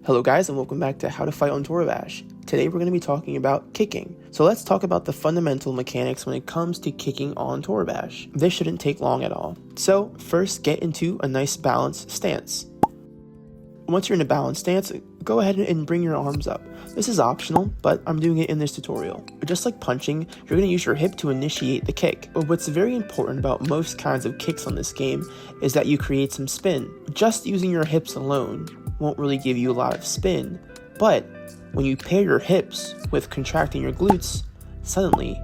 Hello guys, and welcome back to How to Fight on Toribash. Today we're going to be talking about kicking. So let's talk about the fundamental mechanics when it comes to kicking on Toribash. This shouldn't take long at all. So first, get into a nice balanced stance. Once you're in a balanced stance, go ahead and bring your arms up. This is optional, but I'm doing it in this tutorial. Just like punching, you're going to use your hip to initiate the kick. But what's very important about most kinds of kicks on this game is that you create some spin. Just using your hips alone won't really give you a lot of spin, but when you pair your hips with contracting your glutes, suddenly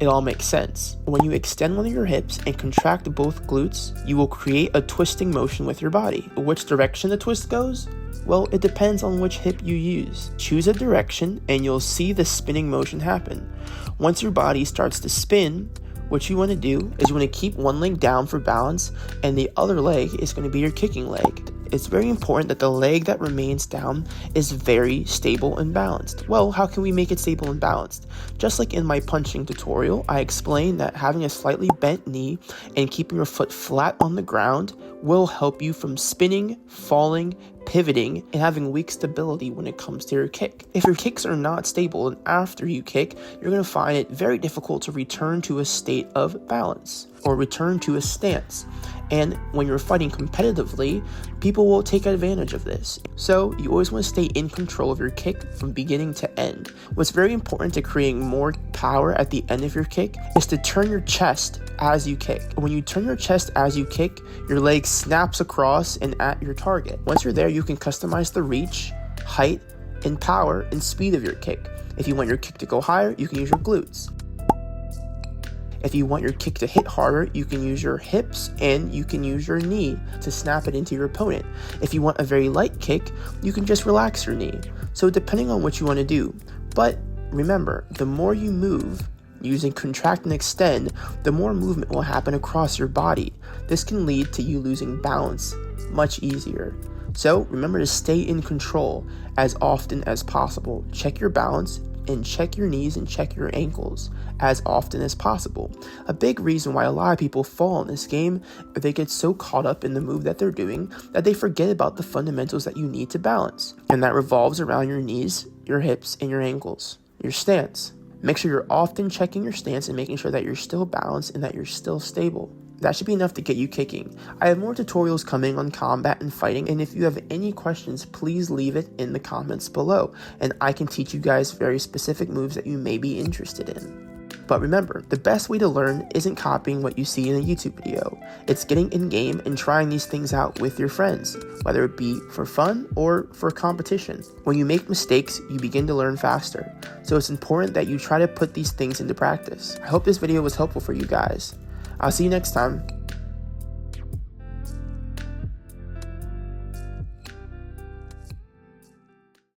it all makes sense. When you extend one of your hips and contract both glutes, you will create a twisting motion with your body. Which direction the twist goes? Well, it depends on which hip you use. Choose a direction and you'll see the spinning motion happen. Once your body starts to spin, what you want to do is you want to keep one leg down for balance, and the other leg is going to be your kicking leg. It's very important that the leg that remains down is very stable and balanced. Well, how can we make it stable and balanced? Just like in my punching tutorial, I explained that having a slightly bent knee and keeping your foot flat on the ground will help you from spinning, falling, pivoting, and having weak stability when it comes to your kick. If your kicks are not stable and after you kick, you're going to find it very difficult to return to a state of balance or return to a stance. And when you're fighting competitively, people will take advantage of this. So you always want to stay in control of your kick from beginning to end. What's very important to creating more power at the end of your kick is to turn your chest as you kick. When you turn your chest as you kick, your leg snaps across and at your target. Once you're there, you can customize the reach, height, and power and speed of your kick. If you want your kick to go higher, you can use your glutes. If you want your kick to hit harder, you can use your hips and you can use your knee to snap it into your opponent. If you want a very light kick, you can just relax your knee. So depending on what you want to do. But remember, the more you move using contract and extend, the more movement will happen across your body. This can lead to you losing balance much easier. So remember to stay in control as often as possible. Check your balance and check your knees and check your ankles as often as possible. A big reason why a lot of people fall in this game is they get so caught up in the move that they're doing that they forget about the fundamentals that you need to balance. And that revolves around your knees, your hips, and your ankles. Your stance. Make sure you're often checking your stance and making sure that you're still balanced and that you're still stable. That should be enough to get you kicking. I have more tutorials coming on combat and fighting, and if you have any questions, please leave it in the comments below, and I can teach you guys very specific moves that you may be interested in. But remember, the best way to learn isn't copying what you see in a YouTube video. It's getting in-game and trying these things out with your friends, whether it be for fun or for competition. When you make mistakes, you begin to learn faster. So it's important that you try to put these things into practice. I hope this video was helpful for you guys. I'll see you next time.